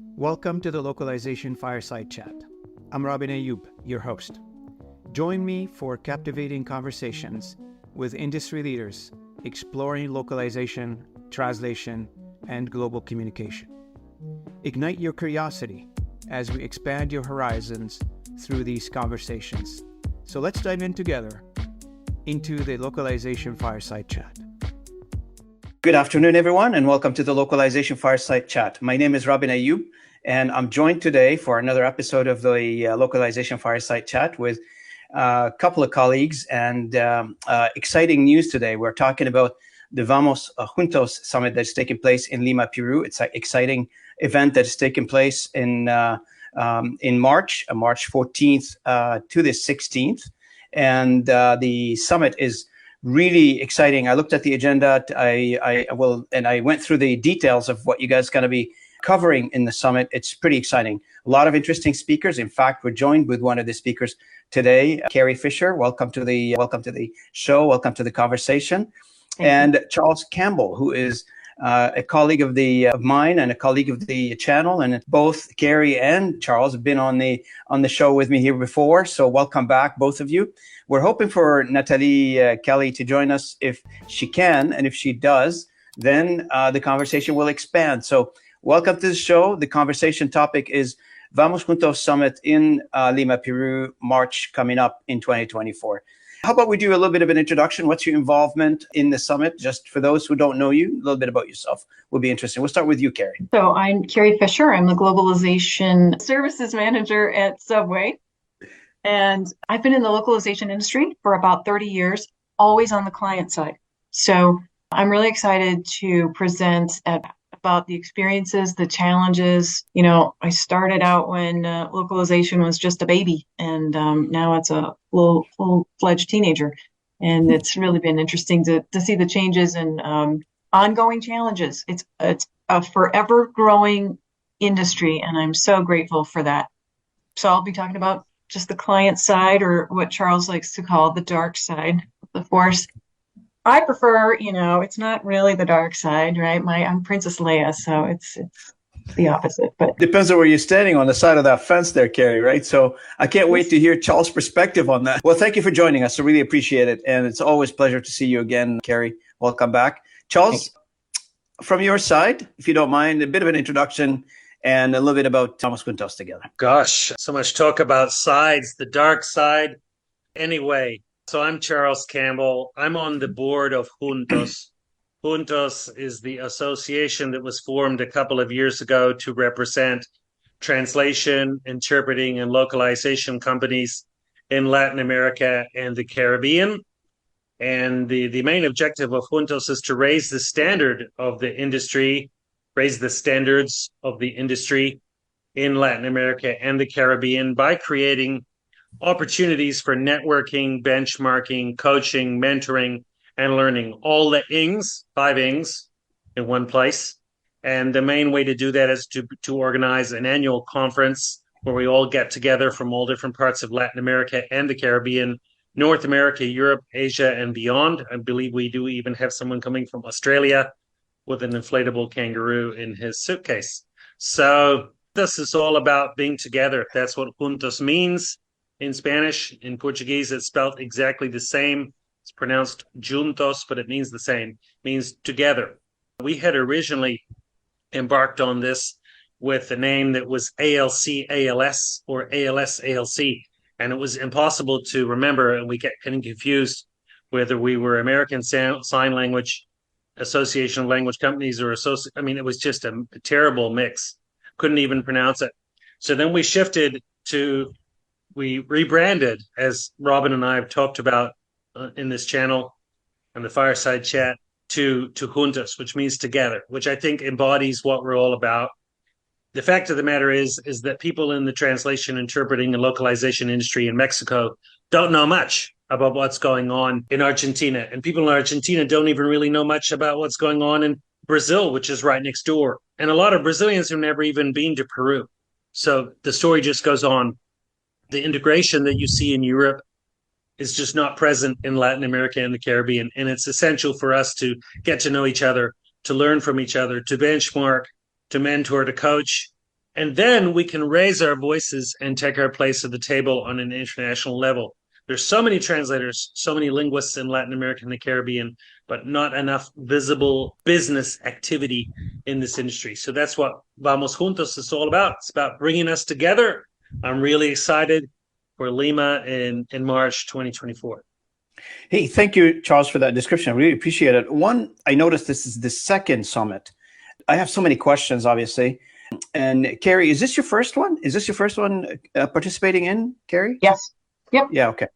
Welcome to the Localization Fireside Chat. I'm Robin Ayub, your host. Join me for captivating conversations with industry leaders exploring localization, translation, and global communication. Ignite your curiosity as we expand your horizons through these conversations. So let's dive in together into the Localization Fireside Chat. Good afternoon, everyone, and welcome to the Localization Fireside Chat. My name is Robin Ayub, and I'm joined today for another episode of the Localization Fireside Chat with a couple of colleagues and exciting news today. We're talking about the Juntos Summit that's taking place in Lima, Peru. It's an exciting event that's taking place in March 14th to the 16th. And the summit is really exciting. I looked at the agenda. I went through the details of what you guys are going to be covering in the summit. It's pretty exciting. A lot of interesting speakers. In fact, we're joined with one of the speakers today, Carrie Fisher. Welcome to the show. Welcome to the conversation. And Charles Campbell, who is a colleague of mine and a colleague of the channel, and both Carrie and Charles have been on the show with me here before. So welcome back, both of you. We're hoping for Natalie Kelly to join us if she can, and if she does, then the conversation will expand. So welcome to the show. The conversation topic is Vamos Juntos Summit in Lima, Peru, March coming up in 2024. How about we do a little bit of an introduction? What's your involvement in the summit? Just for those who don't know you, a little bit about yourself would be interesting. We'll start with you, Carrie. So I'm Carrie Fisher. I'm the Globalization Services Manager at Subway. And I've been in the localization industry for about 30 years, always on the client side. So I'm really excited to present about the experiences, the challenges. You know, I started out when localization was just a baby, and now it's a full-fledged teenager. And it's really been interesting to see the changes and ongoing challenges. It's a forever growing industry, and I'm so grateful for that. So I'll be talking about just the client side, or what Charles likes to call the dark side of the force. I prefer, it's not really the dark side, right? I'm Princess Leia, so it's the opposite. But depends on where you're standing on the side of that fence there, Carrie, right? So I can't wait to hear Charles' perspective on that. Well, thank you for joining us. I really appreciate it. And it's always a pleasure to see you again, Carrie. Welcome back. Charles, from your side, if you don't mind, a bit of an introduction and a little bit about Vamos Juntos together. Gosh, so much talk about sides, the dark side. Anyway, so I'm Charles Campbell. I'm on the board of Juntos. Juntos is the association that was formed a couple of years ago to represent translation, interpreting, and localization companies in Latin America and the Caribbean. And the main objective of Juntos is to raise the standard of the industry, raise the standards of the industry in Latin America and the Caribbean by creating opportunities for networking, benchmarking, coaching, mentoring, and learning. All the ings, 5 ings in one place. And the main way to do that is to organize an annual conference where we all get together from all different parts of Latin America and the Caribbean, North America, Europe, Asia, and beyond. I believe we do even have someone coming from Australia with an inflatable kangaroo in his suitcase. So this is all about being together. That's what Juntos means in Spanish. In Portuguese, it's spelled exactly the same. It's pronounced juntos, but it means the same. It means together. We had originally embarked on this with a name that was ALC ALS or ALS ALC, and it was impossible to remember, and we get kind of confused whether we were American Sign Language Association of Language Companies or it was just a terrible mix. Couldn't even pronounce it. So then we rebranded, as Robin and I have talked about in this channel and the Fireside Chat, to Juntos, which means together, which I think embodies what we're all about. The fact of the matter is that people in the translation, interpreting, and localization industry in Mexico don't know much about what's going on in Argentina. And people in Argentina don't even really know much about what's going on in Brazil, which is right next door. And a lot of Brazilians have never even been to Peru. So the story just goes on. The integration that you see in Europe is just not present in Latin America and the Caribbean. And it's essential for us to get to know each other, to learn from each other, to benchmark, to mentor, to coach, And then we can raise our voices and take our place at the table on an international level. There's so many translators, so many linguists in Latin America and the Caribbean, but not enough visible business activity in this industry. So that's what Vamos Juntos is all about. It's about bringing us together. I'm really excited for Lima in March 2024. Hey, thank you, Charles, for that description. I really appreciate it. One, I noticed this is the second summit. I have so many questions, obviously. And Carrie, is this your first one? Is this your first one participating in, Carrie? Yes. Yep. Yeah, okay.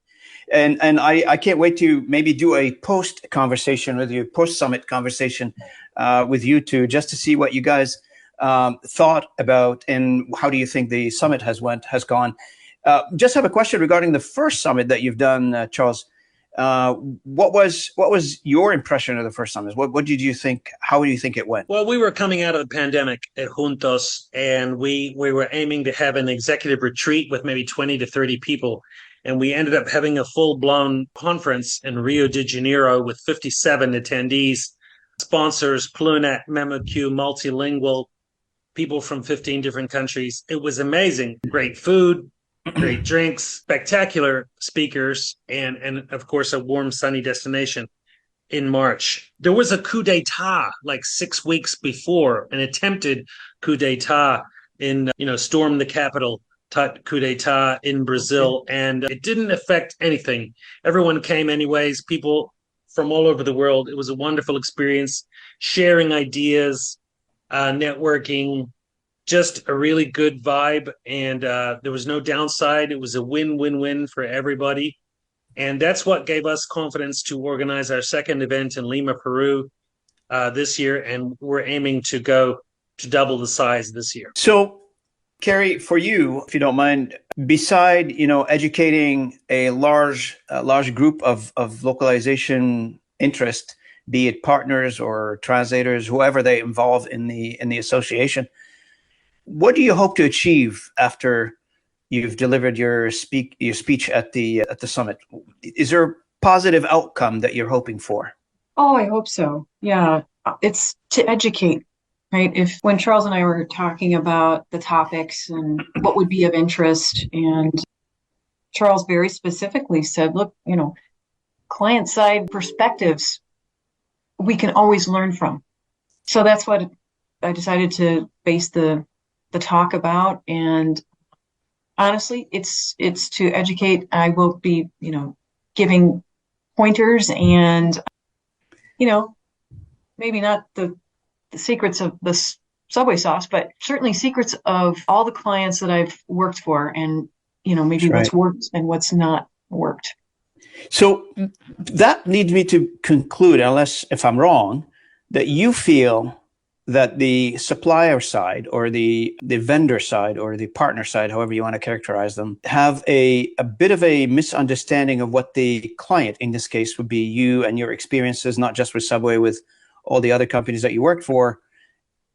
And I can't wait to maybe do a post conversation with you, post summit conversation with you two, just to see what you guys thought about and how do you think the summit has gone. Just have a question regarding the first summit that you've done, Charles. What was your impression of the first summit? What did you think? How do you think it went? Well, we were coming out of the pandemic at Juntos, and we were aiming to have an executive retreat with maybe 20 to 30 people. And we ended up having a full-blown conference in Rio de Janeiro with 57 attendees, sponsors, Plunet, MemoQ, multilingual, people from 15 different countries. It was amazing. Great food, great drinks, spectacular speakers, and of course, a warm, sunny destination in March. There was a coup d'etat like 6 weeks before, an attempted coup d'etat in, storm the capital, coup d'etat in Brazil, and it didn't affect anything. Everyone came anyways, people from all over the world. It was a wonderful experience, sharing ideas, networking, just a really good vibe, and there was no downside. It was a win-win-win for everybody. And that's what gave us confidence to organize our second event in Lima, Peru this year. And we're aiming to go to double the size this year. So, Carrie, for you, if you don't mind, beside, educating a large group of localization interest, be it partners or translators, whoever they involve in the association, what do you hope to achieve after you've delivered your speech at the summit? Is there a positive outcome that you're hoping for? Oh, I hope so. Yeah, it's to educate, right? When Charles and I were talking about the topics and what would be of interest, and Charles very specifically said, look, client side perspectives, we can always learn from. So that's what I decided to base the talk about. And honestly, it's to educate. I will be, giving pointers and, maybe not the secrets of the Subway sauce, but certainly secrets of all the clients that I've worked for, and, maybe what's worked and what's not worked. So that leads me to conclude, unless if I'm wrong, that you feel that the supplier side or the vendor side or the partner side, however you want to characterize them, have a bit of a misunderstanding of what the client, in this case, would be you and your experiences, not just with Subway, with all the other companies that you worked for,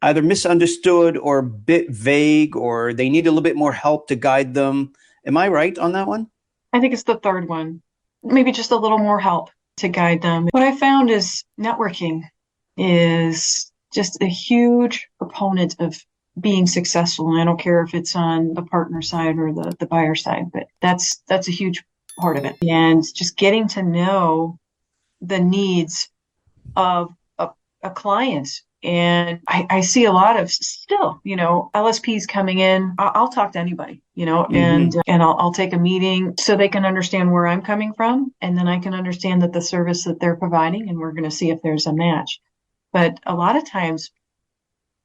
either misunderstood or a bit vague, or they need a little bit more help to guide them. Am I right on that one? I think it's the third one. Maybe just a little more help to guide them. What I found is networking is just a huge proponent of being successful. And I don't care if it's on the partner side or the buyer side, but that's a huge part of it. And just getting to know the needs of a client. And I see a lot of still, LSPs coming in. I'll talk to anybody, and I'll take a meeting so they can understand where I'm coming from. And then I can understand that the service that they're providing, and we're going to see if there's a match. But a lot of times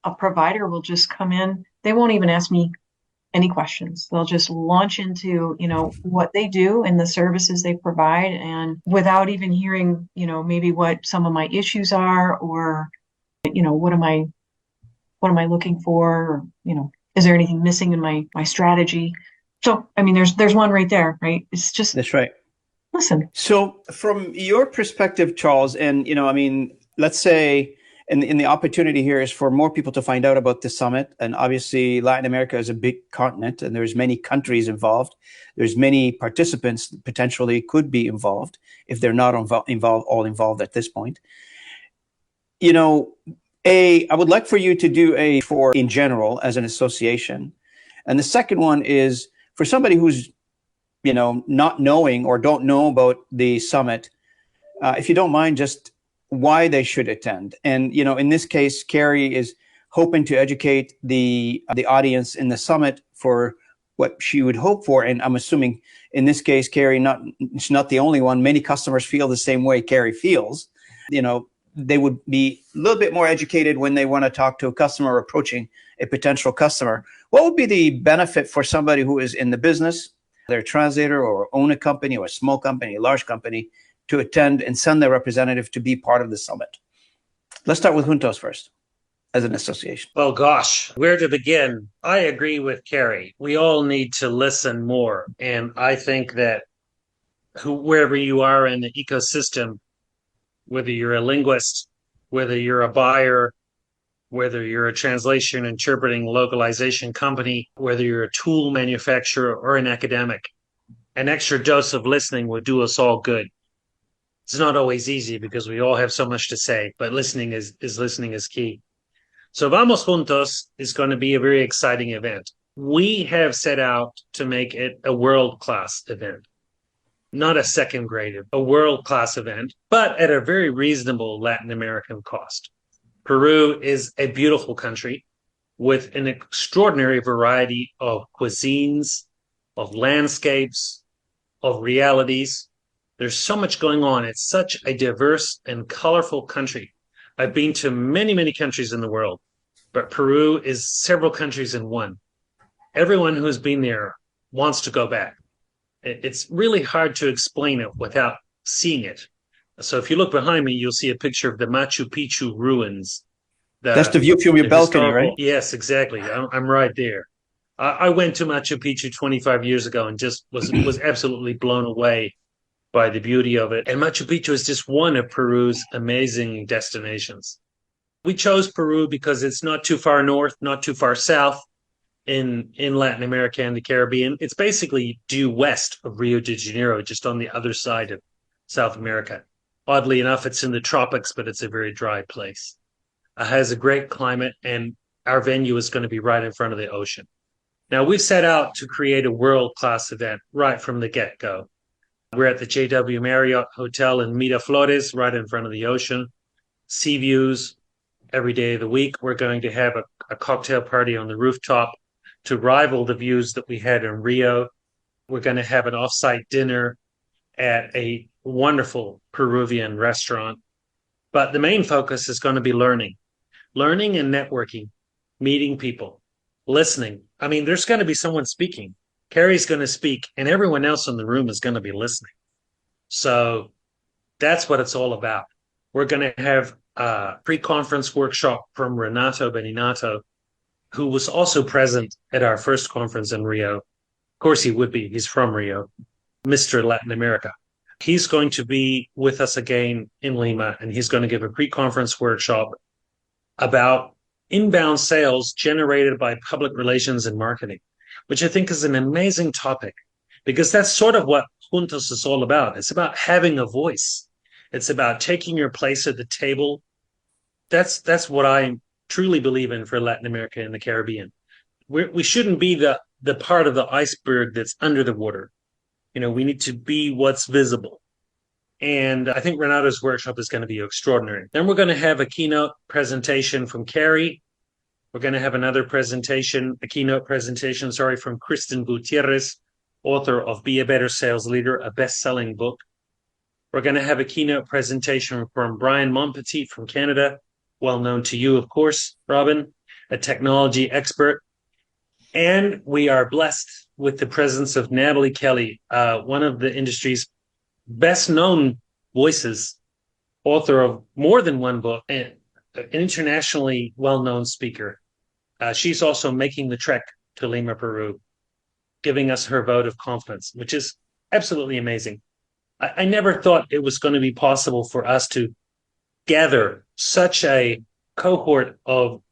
a provider will just come in. They won't even ask me any questions. They'll just launch into, what they do and the services they provide. And without even hearing, maybe what some of my issues are, or, what am I looking for? Or, is there anything missing in my strategy? So, there's one right there, right? It's just, that's right. Listen. So from your perspective, Charles, and, let's say, and the opportunity here is for more people to find out about the summit. And obviously Latin America is a big continent and there's many countries involved. There's many participants that potentially could be involved if they're not all involved at this point. I would like for you to do a for in general as an association. And the second one is for somebody who's, not knowing or don't know about the summit, if you don't mind, just why they should attend. And, in this case, Carrie is hoping to educate the audience in the summit for what she would hope for. And I'm assuming in this case, Carrie, she's not the only one. Many customers feel the same way Carrie feels. They would be a little bit more educated when they want to talk to a customer or approaching a potential customer. What would be the benefit for somebody who is in the business, they're a translator or own a company or a small company, a large company, to attend and send their representative to be part of the summit? Let's start with Juntos first as an association. Well, gosh, where to begin? I agree with Carrie. We all need to listen more. And I think that wherever you are in the ecosystem, whether you're a linguist, whether you're a buyer, whether you're a translation, interpreting, localization company, whether you're a tool manufacturer or an academic, an extra dose of listening would do us all good. It's not always easy because we all have so much to say, but listening is key. So Vamos Juntos is going to be a very exciting event. We have set out to make it a world-class event, not a second grade, a world-class event, but at a very reasonable Latin American cost. Peru is a beautiful country with an extraordinary variety of cuisines, of landscapes, of realities. There's so much going on. It's such a diverse and colorful country. I've been to many, many countries in the world, but Peru is several countries in one. Everyone who's been there wants to go back. It's really hard to explain it without seeing it. So if you look behind me, you'll see a picture of the Machu Picchu ruins. That's the view from your balcony, right? Yes, exactly. I'm right there. I went to Machu Picchu 25 years ago and just was absolutely blown away by the beauty of it. And Machu Picchu is just one of Peru's amazing destinations. We chose Peru because it's not too far north, not too far south in Latin America and the Caribbean. It's basically due west of Rio de Janeiro, just on the other side of South America. Oddly enough, it's in the tropics, but it's a very dry place. It has a great climate, and our venue is going to be right in front of the ocean. Now, we've set out to create a world-class event right from the get-go. We're at the JW Marriott Hotel in Miraflores, right in front of the ocean. Sea views every day of the week. We're going to have a cocktail party on the rooftop to rival the views that we had in Rio. We're going to have an off-site dinner at a wonderful Peruvian restaurant. But the main focus is going to be learning and networking, meeting people, listening. I mean, there's going to be someone speaking. Carrie's going to speak, and everyone else in the room is going to be listening. So that's what it's all about. We're going to have a pre-conference workshop from Renato Beninato, who was also present at our first conference in Rio. Of course he would be. He's from Rio, Mr. Latin America. He's going to be with us again in Lima, and he's going to give a pre-conference workshop about inbound sales generated by public relations and marketing, which I think is an amazing topic because that's sort of what Juntos is all about. It's about having a voice. It's about taking your place at the table. That's what I truly believe in for Latin America and the Caribbean. We shouldn't be the part of the iceberg that's under the water. We need to be what's visible. And I think Renato's workshop is going to be extraordinary. Then we're going to have a keynote presentation from Carrie. We're going to have another a keynote presentation, from Kristen Gutierrez, author of Be a Better Sales Leader, a best-selling book. We're going to have a keynote presentation from Brian Monpetit from Canada, well known to you, of course, Robin, a technology expert. And we are blessed with the presence of Natalie Kelly, one of the industry's best-known voices, author of more than one book, and an internationally well-known speaker. She's also making the trek to Lima, Peru, giving us her vote of confidence, which is absolutely amazing. I never thought it was going to be possible for us to gather such a cohort of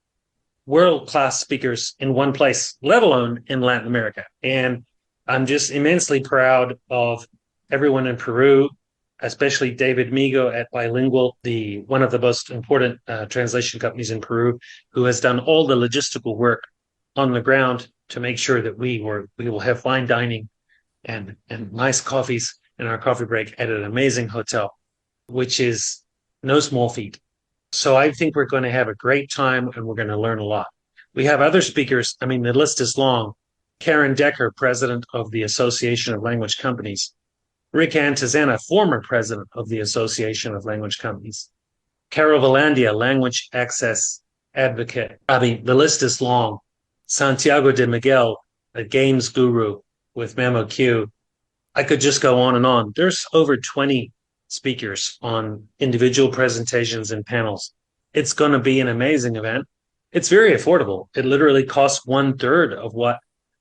world-class speakers in one place, let alone in Latin America. And I'm just immensely proud of everyone in Peru, especially David Migo at Bilingual, one of the most important translation companies in Peru, who has done all the logistical work on the ground to make sure that we will have fine dining and nice coffees in our coffee break at an amazing hotel, which is no small feat. So I think we're going to have a great time and we're going to learn a lot. We have other speakers. I mean, the list is long. Karen Decker, president of the Association of Language Companies. Rick Antizana, former president of the Association of Language Companies. Carol Valandia, language access advocate. I mean, the list is long. Santiago de Miguel, a games guru with MemoQ. I could just go on and on. There's over 20 speakers on individual presentations and panels. It's going to be an amazing event. It's very affordable. It literally costs 1/3 of what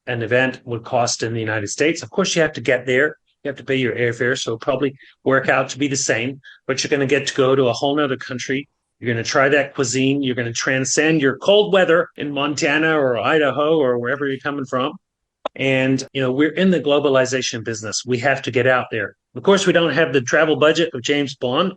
an event would cost in the United States. Of course, you have to get there. You have to pay your airfare, so it'll probably work out to be the same, but you're going to get to go to a whole nother country. You're going to try that cuisine. You're going to transcend your cold weather in Montana or Idaho or wherever you're coming from. And, we're in the globalization business. We have to get out there. Of course, we don't have the travel budget of James Bond.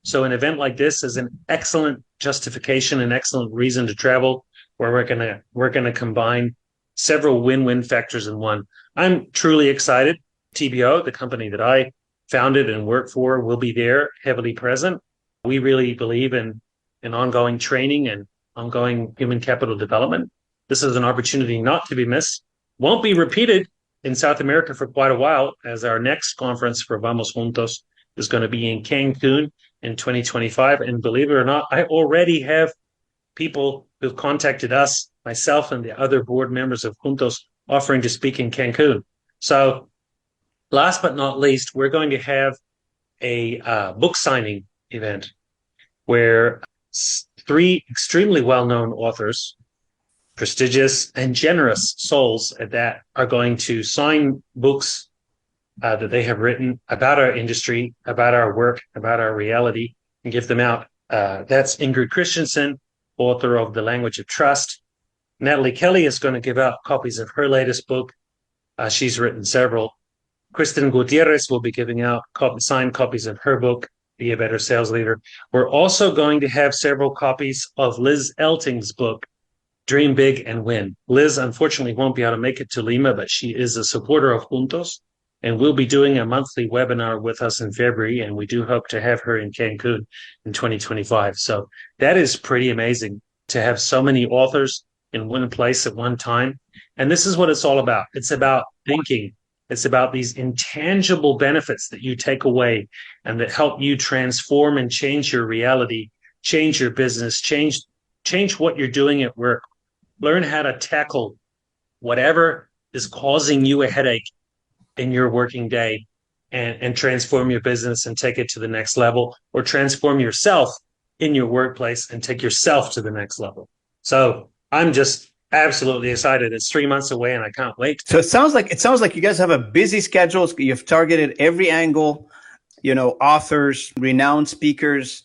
So an event like this is an excellent justification, an excellent reason to travel, where we're going to combine several win-win factors in one. I'm truly excited. TBO, the company that I founded and work for, will be there, heavily present. We really believe in ongoing training and ongoing human capital development. This is an opportunity not to be missed. Won't be repeated in South America for quite a while, as our next conference for Vamos Juntos is going to be in Cancun in 2025. And believe it or not, I already have people who've contacted us, myself and the other board members of Juntos, offering to speak in Cancun. So last but not least, we're going to have a book signing event where 3 extremely well-known authors, prestigious and generous souls at that, are going to sign books that they have written about our industry, about our work, about our reality, and give them out. That's Ingrid Christensen, author of The Language of Trust. Natalie Kelly is going to give out copies of her latest book. She's written several. Kristen Gutierrez will be giving out signed copies of her book, Be a Better Sales Leader. We're also going to have several copies of Liz Elting's book, Dream Big and Win. Liz, unfortunately, won't be able to make it to Lima, but she is a supporter of Juntos, and we'll be doing a monthly webinar with us in February, and we do hope to have her in Cancun in 2025. So that is pretty amazing to have so many authors in one place at one time. And this is what it's all about. It's about thinking. It's about these intangible benefits that you take away and that help you transform and change your reality, change your business, change what you're doing at work. Learn how to tackle whatever is causing you a headache in your working day and transform your business and take it to the next level, or transform yourself in your workplace and take yourself to the next level. So I'm just absolutely excited. It's 3 months away and I can't wait. So it sounds like you guys have a busy schedule. You've targeted every angle, authors, renowned speakers,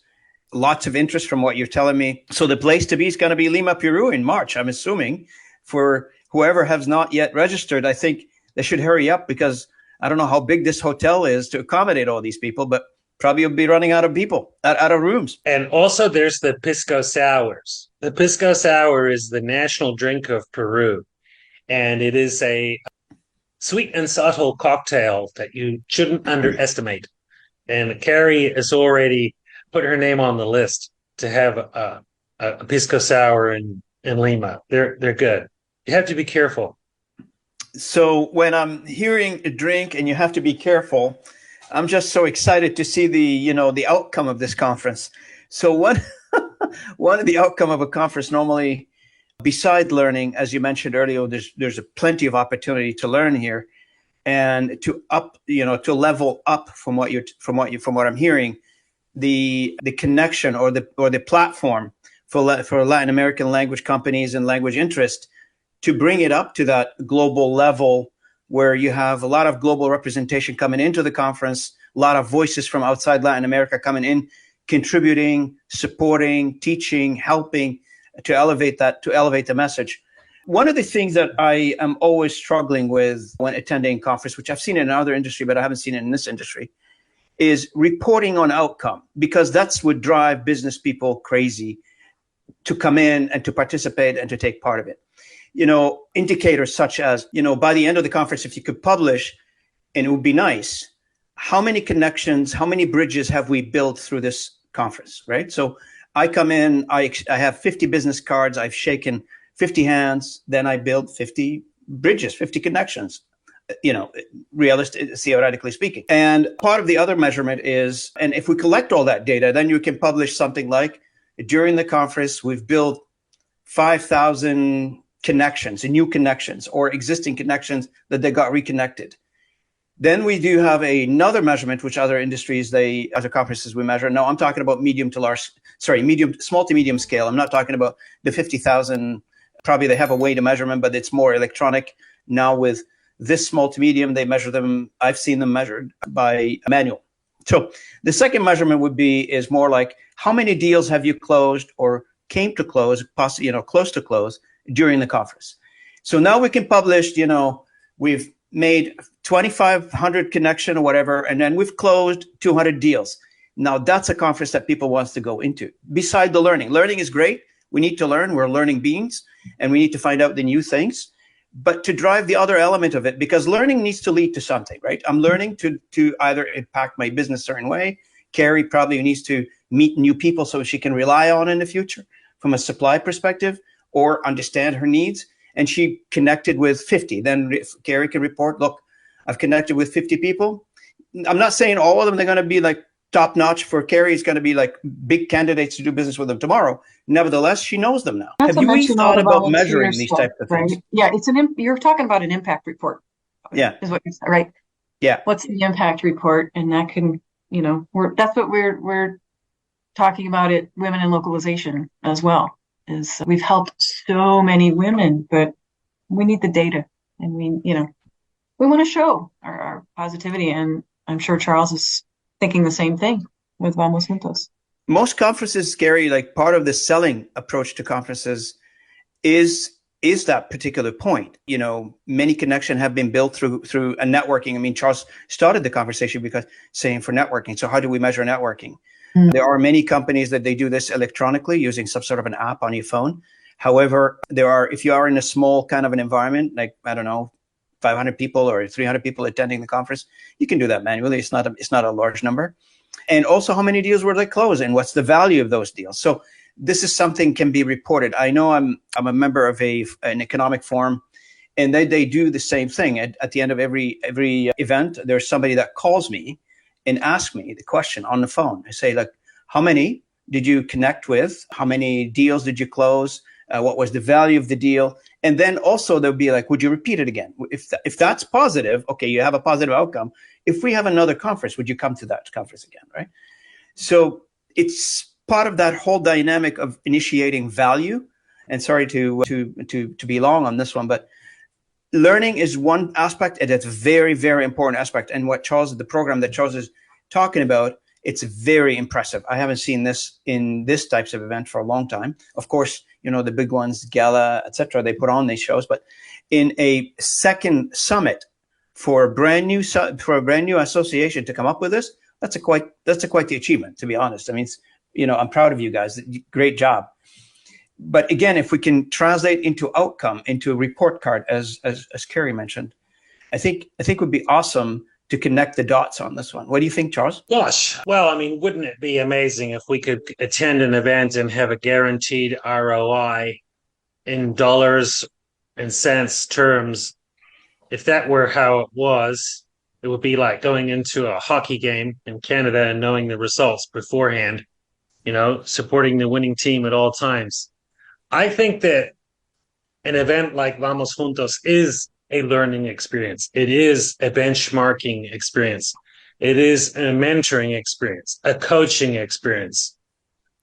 lots of interest from what you're telling me. So the place to be is going to be Lima, Peru in March, I'm assuming. For whoever has not yet registered, I think they should hurry up, because I don't know how big this hotel is to accommodate all these people, but probably will be running out of people, out of rooms. And also there's the Pisco Sours. The Pisco Sour is the national drink of Peru, and it is a sweet and subtle cocktail that you shouldn't underestimate. And Carrie has already put her name on the list to have a Pisco Sour in Lima. They're good. You have to be careful. So when I'm hearing a drink and you have to be careful, I'm just so excited to see the outcome of this conference. So one of the outcome of a conference normally, beside learning, as you mentioned earlier, there's plenty of opportunity to learn here, and to level up from what I'm hearing, the connection or the platform for Latin American language companies and language interest, to bring it up to that global level where you have a lot of global representation coming into the conference, a lot of voices from outside Latin America coming in, contributing, supporting, teaching, helping to elevate the message. One of the things that I am always struggling with when attending conference, which I've seen in another industry, but I haven't seen it in this industry, is reporting on outcome, because that's what drive business people crazy to come in and to participate and to take part of it. Indicators such as, by the end of the conference, if you could publish, and it would be nice, how many connections, how many bridges have we built through this conference, right? So I come in, I have 50 business cards, I've shaken 50 hands, then I build 50 bridges, 50 connections, theoretically speaking. And part of the other measurement is, and if we collect all that data, then you can publish something like, during the conference, we've built 5,000 connections, new connections, or existing connections that they got reconnected. Then we do have another measurement, which other conferences we measure. No, I'm talking about small to medium scale. I'm not talking about the 50,000. Probably they have a way to measurement, but it's more electronic. Now with this small to medium, they measure them. I've seen them measured by manual. So the second measurement is more like, how many deals have you closed or came to close, possibly, close to close during the conference? So now we can publish, we've made 2,500 connection or whatever, and then we've closed 200 deals. Now that's a conference that people wants to go into. Beside the learning. Learning is great. We need to learn. We're learning beings, and we need to find out the new things. But to drive the other element of it, because learning needs to lead to something, right? I'm learning to either impact my business a certain way. Carrie probably needs to meet new people so she can rely on in the future from a supply perspective, or understand her needs. And she connected with 50. Then Carrie can report, look, I've connected with 50 people. I'm not saying all of them, they're going to be like top notch. For Carrie, it's going to be like big candidates to do business with them tomorrow. Nevertheless, she knows them now. Have you thought about measuring these types of things? Right? Yeah, you're talking about an impact report. Yeah. Is what you said, right? Yeah. What's the impact report? And that can, that's what we're talking about at Women in Localization as well. Is we've helped so many women, but we need the data, and we want to show our positivity. And I'm sure Charles is thinking the same thing with Vamos Juntos. Most conferences, Gary, like part of the selling approach to conferences is that particular point. Many connections have been built through a networking. I mean, Charles started the conversation because saying for networking. So how do we measure networking? There are many companies that they do this electronically using some sort of an app on your phone. However, if you are in a small kind of an environment, like, I don't know, 500 people or 300 people attending the conference, you can do that manually. It's not a large number. And also, how many deals were they closed and what's the value of those deals? So this is something can be reported. I know I'm a member of an economic forum, and they do the same thing. At the end of every event, there's somebody that calls me and ask me the question on the phone. I say, like, how many did you connect with? How many deals did you close? What was the value of the deal? And then also they'll be like, would you repeat it again? If that's positive, okay, you have a positive outcome. If we have another conference, would you come to that conference again, right? So it's part of that whole dynamic of initiating value. And sorry to be long on this one, but learning is one aspect, and it's a very, very important aspect. And the program that Charles is talking about, it's very impressive. I haven't seen this in this types of event for a long time. Of course, the big ones, Gala, etc., they put on these shows, but in a second summit for a brand new association to come up with this, that's quite the achievement, to be honest. I mean, I'm proud of you guys. Great job. But again, if we can translate into outcome, into a report card, as Carrie mentioned, I think it would be awesome to connect the dots on this one. What do you think, Charles? Gosh, well, I mean, wouldn't it be amazing if we could attend an event and have a guaranteed ROI in dollars and cents terms? If that were how it was, it would be like going into a hockey game in Canada and knowing the results beforehand, supporting the winning team at all times. I think that an event like Vamos Juntos is a learning experience. It is a benchmarking experience. It is a mentoring experience, a coaching experience.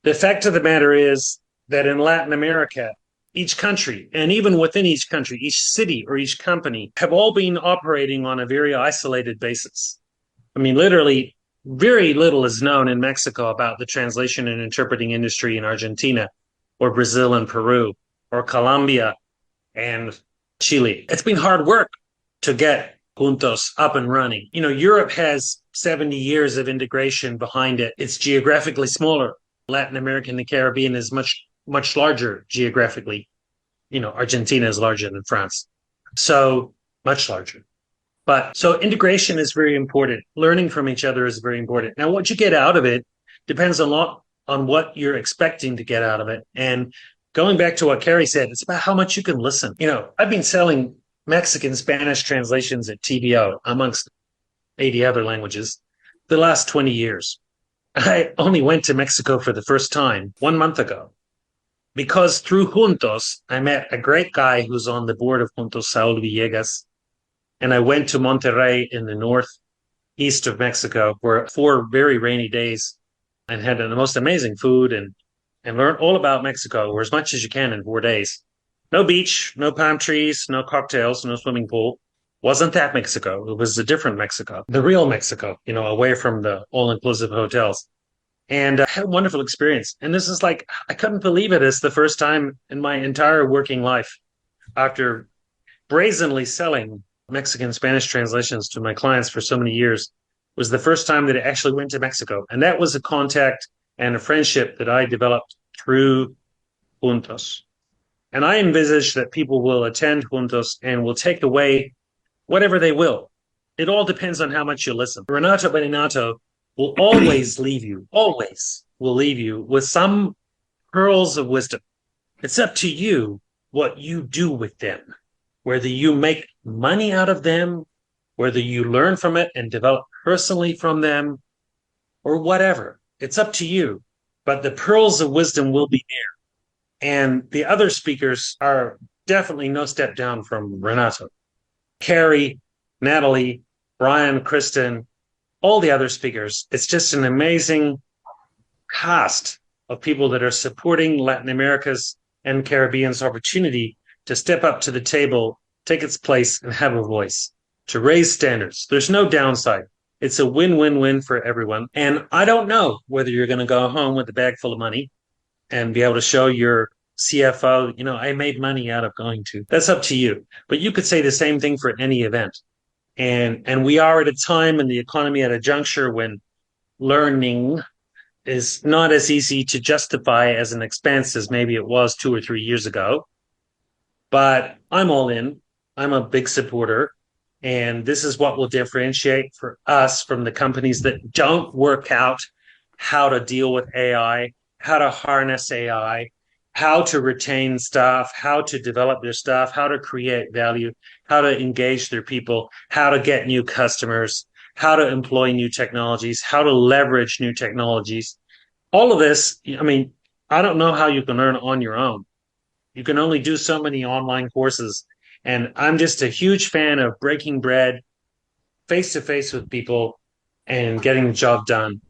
The fact of the matter is that in Latin America, each country, and even within each country, each city or each company, have all been operating on a very isolated basis. I mean, literally, very little is known in Mexico about the translation and interpreting industry in Argentina, or Brazil and Peru, or Colombia and Chile. It's been hard work to get Juntos up and running. Europe has 70 years of integration behind it. It's geographically smaller. Latin America and the Caribbean is much larger geographically. Argentina is larger than France. So much larger. But so integration is very important. Learning from each other is very important. Now, what you get out of it depends a lot on what you're expecting to get out of it. And going back to what Carrie said, it's about how much you can listen. I've been selling Mexican Spanish translations at TBO amongst 80 other languages the last 20 years. I only went to Mexico for the first time 1 month ago because through Juntos, I met a great guy who's on the board of Juntos, Saul Villegas. And I went to Monterrey in the northeast of Mexico for 4 very rainy days and had the most amazing food and learned all about Mexico, or as much as you can in 4 days. No beach, no palm trees, no cocktails, no swimming pool. Wasn't that Mexico. It was a different Mexico, the real Mexico, away from the all-inclusive hotels. And I had a wonderful experience. And this is like, I couldn't believe it. It's the first time in my entire working life after brazenly selling Mexican Spanish translations to my clients for so many years, was the first time that I actually went to Mexico. And that was a contact and a friendship that I developed through Juntos. And I envisage that people will attend Juntos and will take away whatever they will. It all depends on how much you listen. Renato Beninato will always leave you with some pearls of wisdom. It's up to you what you do with them, whether you make money out of them, whether you learn from it and develop personally from them, or whatever. It's up to you. But the pearls of wisdom will be there. And the other speakers are definitely no step down from Renato. Carrie, Natalie, Brian, Kristen, all the other speakers. It's just an amazing cast of people that are supporting Latin America's and Caribbean's opportunity to step up to the table, take its place, and have a voice, to raise standards. There's no downside. It's a win-win-win for everyone. And I don't know whether you're going to go home with a bag full of money and be able to show your CFO, I made money out of going to. That's up to you. But you could say the same thing for any event. And we are at a time in the economy at a juncture when learning is not as easy to justify as an expense as maybe it was 2 or 3 years ago. But I'm all in. I'm a big supporter. And this is what will differentiate for us from the companies that don't work out how to deal with AI, how to harness AI, how to retain staff, how to develop their staff, how to create value, how to engage their people, how to get new customers, how to employ new technologies, how to leverage new technologies. All of this, I don't know how you can learn on your own. You can only do so many online courses. And I'm just a huge fan of breaking bread face-to-face with people and getting the job done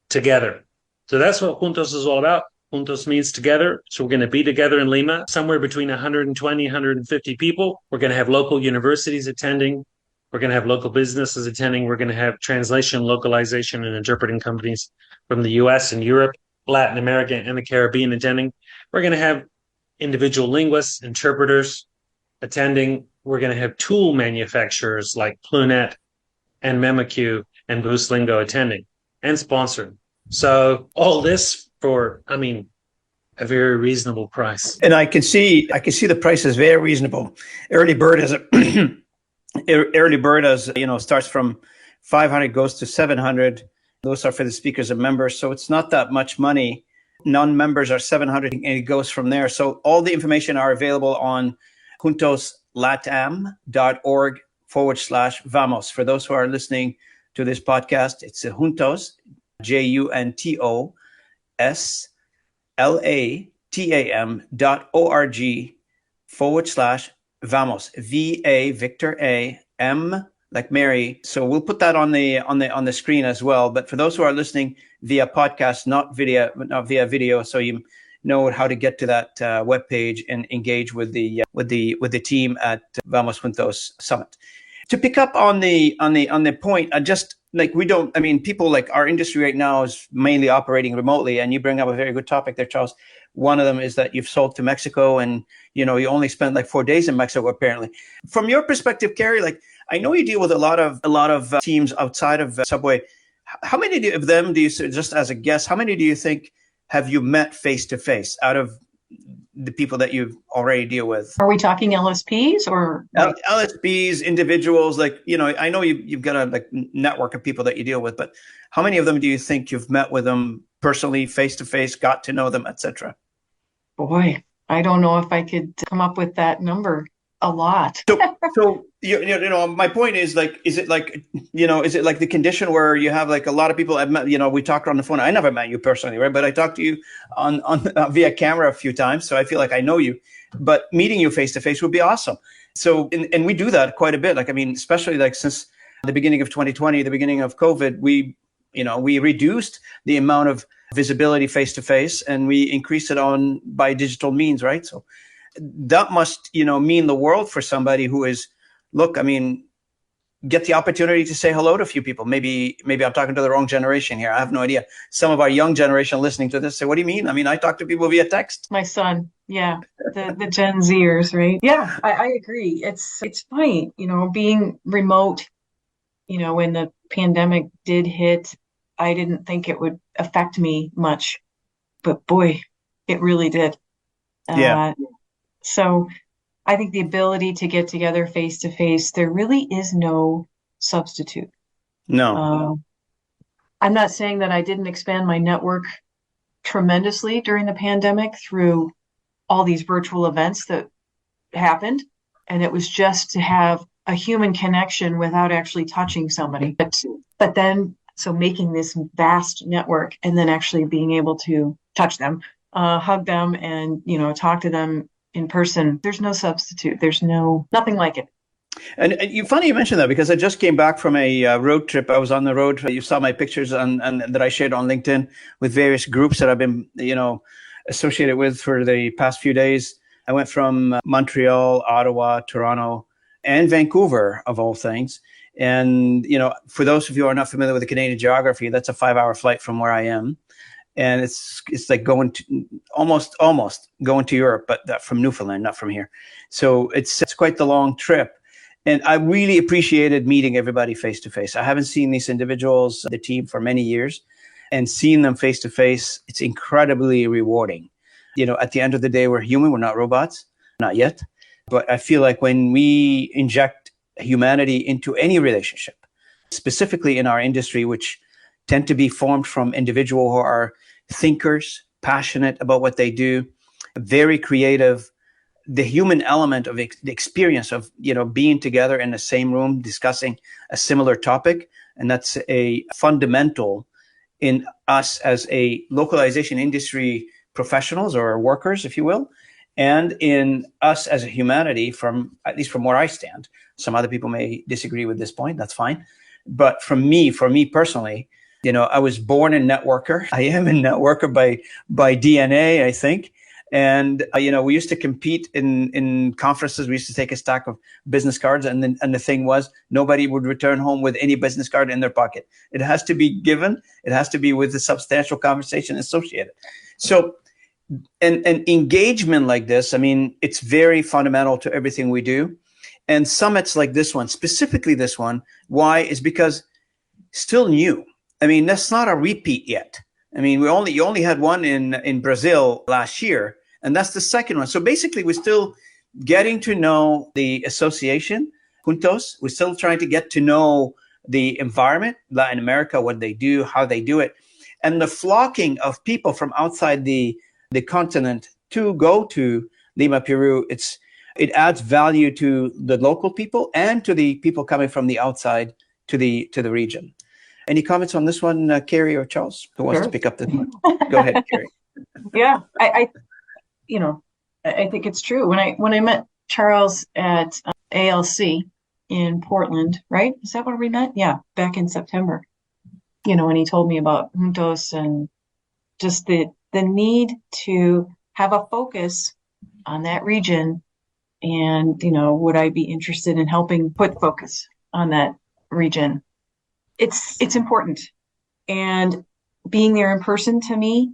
together. So that's what Juntos is all about. Juntos means together. So we're going to be together in Lima, somewhere between 120, 150 people. We're going to have local universities attending. We're going to have local businesses attending. We're going to have translation, localization, and interpreting companies from the US and Europe, Latin America, and the Caribbean attending. We're going to have individual linguists, interpreters attending. We're going to have tool manufacturers like Plunet and MemoQ and BoostLingo attending and sponsored. So all this for, a very reasonable price. And I can see the price is very reasonable. Early bird starts from 500, goes to 700. Those are for the speakers and members. So it's not that much money. Non-members are 700 and it goes from there. So all the information are available on juntoslatam.org/vamos. For those who are listening to this podcast, it's Juntos, JUNTOSLATAM.org/vamos. VA Victor A M like Mary. So we'll put that on the screen as well. But for those who are listening via podcast, not via video, so you know how to get to that webpage and engage with the team at Vamos Juntos Summit. To pick up on the point, people like our industry right now is mainly operating remotely, and you bring up a very good topic there, Charles. One of them is that you've sold to Mexico, and you only spent like 4 days in Mexico apparently. From your perspective, Carrie, I know you deal with a lot of teams outside of Subway. how many of them do you, just as a guess, how many do you think have you met face to face out of the people that you already deal with? Are we talking LSPs or like LSPs, individuals? Like, I know you've got a network of people that you deal with, but how many of them do you think you've met with them personally, face to face, got to know them, etc.? boy, I don't know if I could come up with that number. A lot. So my point is, like, is it like the condition where you have like a lot of people I've met, we talked on the phone. I never met you personally, right? But I talked to you on via camera a few times, so I feel like I know you. But meeting you face to face would be awesome. So, and we do that quite a bit. Like, I mean, especially like since the beginning of 2020, the beginning of COVID, we reduced the amount of visibility face to face, and we increased it by digital means, right? So that must, mean the world for somebody who is, look, I mean, get the opportunity to say hello to a few people. Maybe I'm talking to the wrong generation here. I have no idea. Some of our young generation listening to this say, what do you mean? I mean, I talk to people via text. My son, yeah, the Gen Zers, right? Yeah, I agree. It's funny, being remote, when the pandemic did hit, I didn't think it would affect me much, but boy, it really did. Yeah. So I think the ability to get together face to face, there really is no substitute. No. I'm not saying that I didn't expand my network tremendously during the pandemic through all these virtual events that happened. And it was just to have a human connection without actually touching somebody. But then, so making this vast network and then actually being able to touch them, hug them and, talk to them in person, there's no substitute. There's nothing like it. And funny you mentioned that, because I just came back from a road trip. I was on the road. You saw my pictures and that I shared on LinkedIn with various groups that I've been, associated with for the past few days. I went from Montreal, Ottawa, Toronto, and Vancouver, of all things. And, for those of you who are not familiar with the Canadian geography, that's a 5-hour flight from where I am. And it's like going to almost going to Europe, but from Newfoundland, not from here. So it's quite the long trip. And I really appreciated meeting everybody face to face. I haven't seen these individuals, the team, for many years, and seeing them face to face, it's incredibly rewarding. At the end of the day, we're human, we're not robots, not yet. But I feel like when we inject humanity into any relationship, specifically in our industry, which tend to be formed from individuals who are thinkers, passionate about what they do, very creative, the human element of the experience of, being together in the same room, discussing a similar topic. And that's a fundamental in us as a localization industry professionals or workers, if you will, and in us as a humanity, at least from where I stand. Some other people may disagree with this point. That's fine. But for me personally, I was born a networker. I am a networker by DNA, I think. And, we used to compete in conferences. We used to take a stack of business cards. And the thing was, nobody would return home with any business card in their pocket. It has to be given. It has to be with a substantial conversation associated. So, and engagement like this, I mean, it's very fundamental to everything we do. And summits like this one, specifically this one, why? Is because still new. I mean, that's not a repeat yet. I mean, you only had one in Brazil last year, and that's the second one. So basically, we're still getting to know the association, Juntos. We're still trying to get to know the environment, Latin America, what they do, how they do it. And the flocking of people from outside the continent to go to Lima, Peru, it adds value to the local people and to the people coming from the outside to the region. Any comments on this one, Carrie or Charles? Who wants to pick up the one? Go ahead, Carrie. Yeah, I think it's true. When I met Charles at ALC in Portland, right? Is that where we met? Yeah, back in September. And he told me about Juntos and just the need to have a focus on that region. And, would I be interested in helping put focus on that region? It's important. And being there in person to me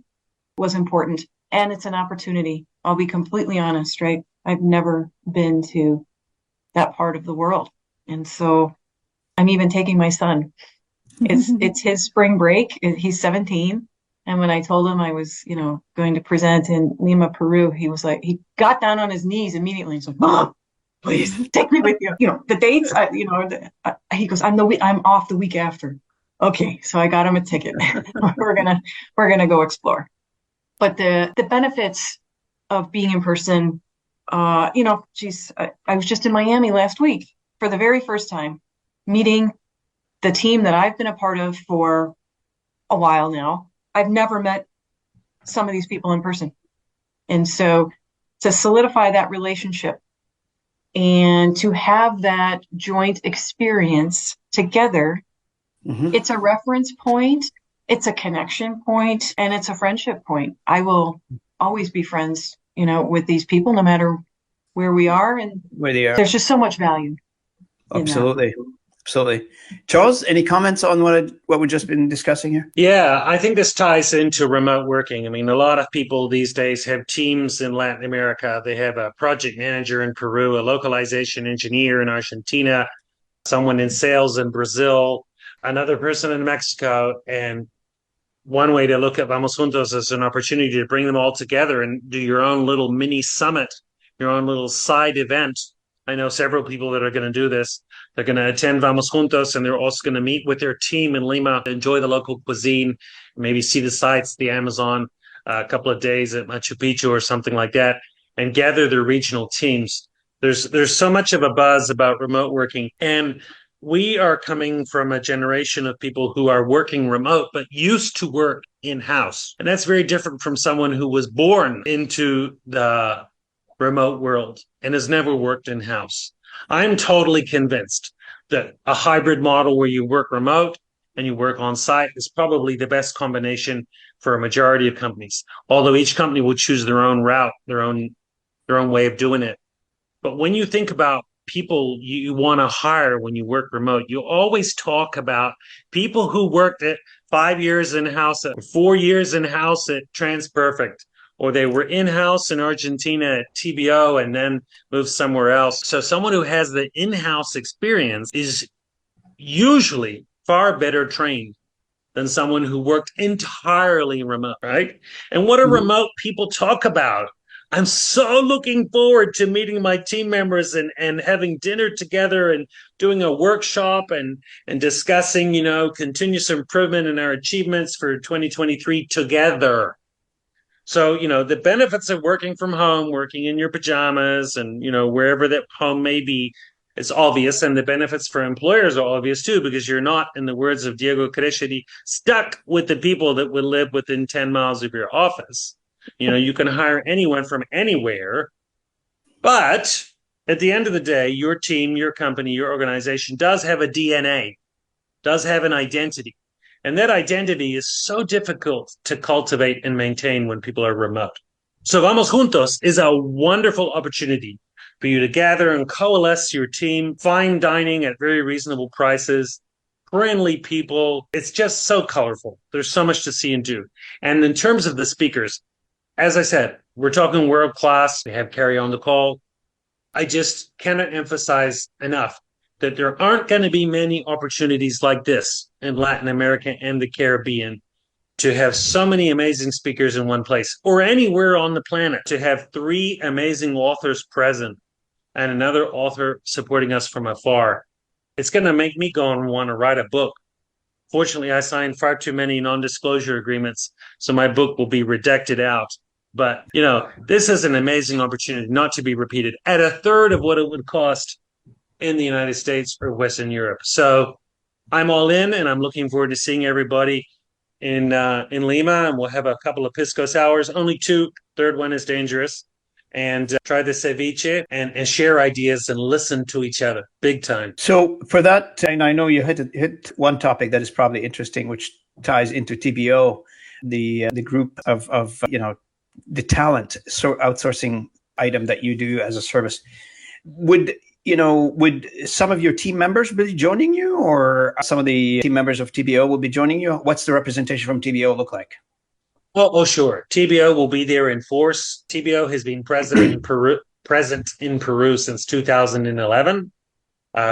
was important. And it's an opportunity. I'll be completely honest, right? I've never been to that part of the world. And so I'm even taking my son It's his spring break. He's 17. And when I told him I was, going to present in Lima, Peru, he was like, he got down on his knees immediately. He's like, Mom, please take me with you. The dates, he goes, I'm off the week after. Okay. So I got him a ticket. We're gonna go explore. But the benefits of being in person, I was just in Miami last week for the very first time, meeting the team that I've been a part of for a while now. I've never met some of these people in person. And so to solidify that relationship and to have that joint experience together, it's a reference point, it's a connection point, and it's a friendship point. I will always be friends, with these people, no matter where we are. And where they are. There's just so much value. Absolutely. Absolutely. Charles, any comments on what we've just been discussing here? Yeah, I think this ties into remote working. I mean, a lot of people these days have teams in Latin America. They have a project manager in Peru, a localization engineer in Argentina, someone in sales in Brazil, another person in Mexico. And one way to look at Vamos Juntos is an opportunity to bring them all together and do your own little mini summit, your own little side event. I know several people that are going to do this. They're going to attend Vamos Juntos, and they're also going to meet with their team in Lima, enjoy the local cuisine, maybe see the sights, the Amazon, a couple of days at Machu Picchu or something like that, and gather their regional teams. There's so much of a buzz about remote working, and we are coming from a generation of people who are working remote, but used to work in-house. And that's very different from someone who was born into the remote world and has never worked in-house. I'm totally convinced that a hybrid model where you work remote and you work on site is probably the best combination for a majority of companies, although each company will choose their own route, their own way of doing it. But when you think about people you want to hire when you work remote, you always talk about people who worked at 5 years in-house, 4 years in-house at TransPerfect, or they were in-house in Argentina at TBO and then moved somewhere else. So someone who has the in-house experience is usually far better trained than someone who worked entirely remote, right? And what do remote people talk about? I'm so looking forward to meeting my team members and having dinner together and doing a workshop and discussing, continuous improvement in our achievements for 2023 together. So, the benefits of working from home, working in your pajamas and, wherever that home may be, it's obvious. And the benefits for employers are obvious too, because you're not, in the words of Diego Cresceri, stuck with the people that would live within 10 miles of your office. You can hire anyone from anywhere. But at the end of the day, your team, your company, your organization does have a DNA, does have an identity. And that identity is so difficult to cultivate and maintain when people are remote. So Vamos Juntos is a wonderful opportunity for you to gather and coalesce your team, fine dining at very reasonable prices, friendly people. It's just so colorful. There's so much to see and do. And in terms of the speakers, as I said, we're talking world class. We have Carrie on the call. I just cannot emphasize enough that there aren't going to be many opportunities like this in Latin America and the Caribbean to have so many amazing speakers in one place, or anywhere on the planet, to have 3 amazing authors present and another author supporting us from afar. It's going to make me go and want to write a book. Fortunately, I signed far too many non-disclosure agreements, so my book will be redacted out. But, this is an amazing opportunity not to be repeated at a third of what it would cost in the United States or Western Europe. So I'm all in, and I'm looking forward to seeing everybody in Lima, and we'll have a couple of pisco sours, only 2. Third one is dangerous. And try the ceviche and share ideas and listen to each other big time. So for that, and I know you hit one topic that is probably interesting, which ties into TBO, the group of the talent outsourcing item that you do as a service. Would some of your team members be joining you, or some of the team members of TBO will be joining you? What's the representation from TBO look like? Oh, sure. TBO will be there in force. TBO has been present in Peru since 2011.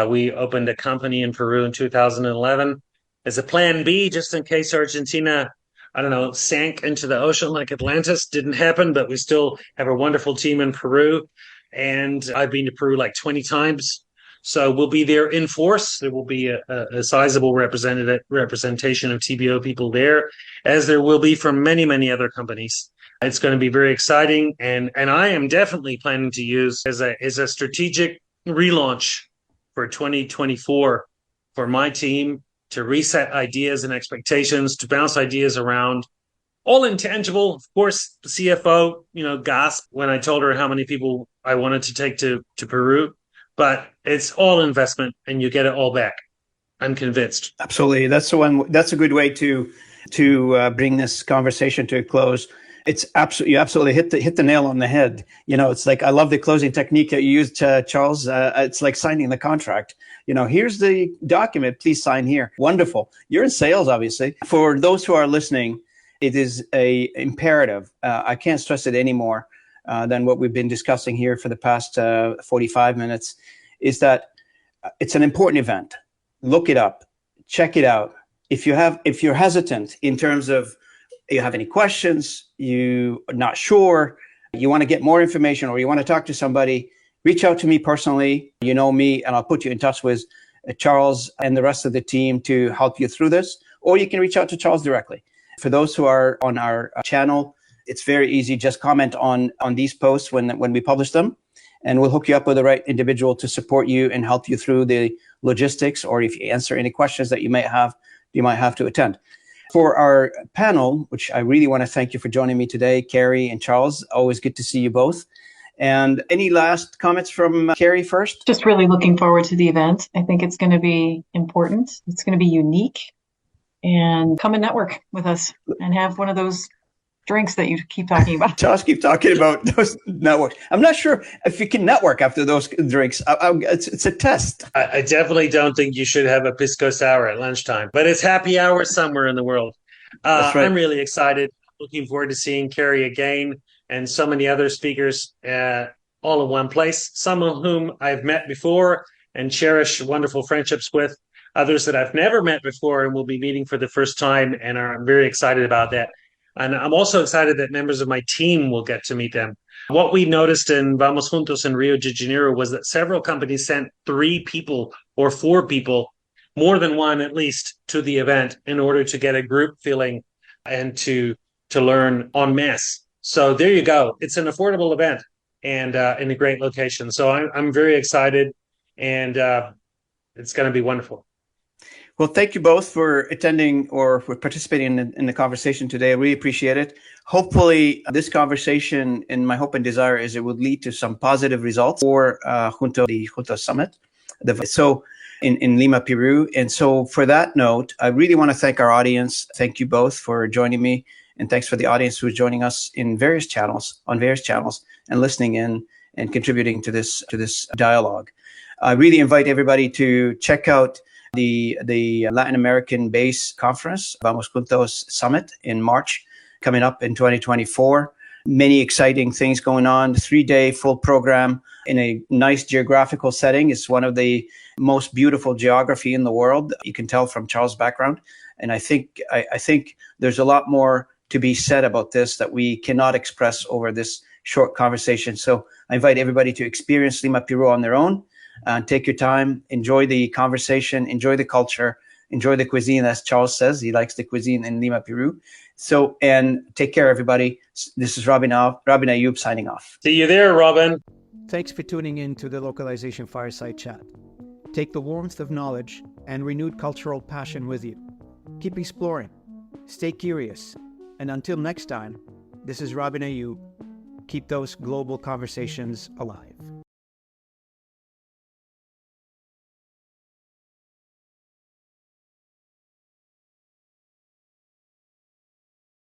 We opened a company in Peru in 2011, as a plan B, just in case Argentina, I don't know, sank into the ocean like Atlantis. Didn't happen, but we still have a wonderful team in Peru. And I've been to Peru like 20 times. So we'll be there in force. There will be a sizable representation of TBO people there, as there will be from many, many other companies. It's going to be very exciting. And I am definitely planning to use as a strategic relaunch for 2024 for my team to reset ideas and expectations, to bounce ideas around. All intangible. Of course, the CFO, gasped when I told her how many people I wanted to take to Peru, but it's all investment and you get it all back. I'm convinced. Absolutely. That's a good way to bring this conversation to a close. It's you absolutely hit the nail on the head. It's like, I love the closing technique that you used, Charles. It's like signing the contract. Here's the document, please sign here. Wonderful. You're in sales, obviously. For those who are listening, it is a imperative. I can't stress it any more than what we've been discussing here for the past 45 minutes, is that it's an important event. Look it up, check it out. If you're hesitant in terms of you have any questions, you are not sure, you want to get more information, or you want to talk to somebody, reach out to me personally. You know me, and I'll put you in touch with Charles and the rest of the team to help you through this, or you can reach out to Charles directly. For those who are on our channel, it's very easy. Just comment on these posts when we publish them, and we'll hook you up with the right individual to support you and help you through the logistics, or if you answer any questions that you might have to attend. For our panel, which I really want to thank you for joining me today, Carrie and Charles. Always good to see you both. And any last comments from Carrie first? Just really looking forward to the event. I think it's going to be important. It's going to be unique. And come and network with us and have one of those drinks that you keep talking about. Charles keep talking about those networks. I'm not sure if you can network after those drinks. It's a test. I definitely don't think you should have a pisco sour at lunchtime, but it's happy hour somewhere in the world. That's right. I'm really excited. Looking forward to seeing Carrie again and so many other speakers all in one place, some of whom I've met before and cherish wonderful friendships with, others that I've never met before and will be meeting for the first time, and I'm very excited about that. And I'm also excited that members of my team will get to meet them. What we noticed in Vamos Juntos in Rio de Janeiro was that several companies sent 3 people or 4 people, more than one at least, to the event in order to get a group feeling and to learn en masse. So there you go. It's an affordable event and in a great location. So I'm very excited, and it's going to be wonderful. Well, thank you both for attending or for participating in the conversation today. I really appreciate it. Hopefully, this conversation, and my hope and desire is it would lead to some positive results for the Juntos Summit. So in Lima, Peru. And so for that note, I really want to thank our audience. Thank you both for joining me. And thanks for the audience who's joining us on various channels and listening in and contributing to this dialogue. I really invite everybody to check out the Latin American base conference, Vamos Juntos Summit in March, coming up in 2024. Many exciting things going on, 3-day full program in a nice geographical setting. It's one of the most beautiful geography in the world. You can tell from Charles' background. And I think there's a lot more to be said about this that we cannot express over this short conversation. So I invite everybody to experience Lima Peru on their own. Take your time, enjoy the conversation, enjoy the culture, enjoy the cuisine, as Charles says. He likes the cuisine in Lima, Peru. So, and take care, everybody. This is Robin Ayub signing off. See you there, Robin. Thanks for tuning in to the Localization Fireside Chat. Take the warmth of knowledge and renewed cultural passion with you. Keep exploring. Stay curious. And until next time, this is Robin Ayub. Keep those global conversations alive.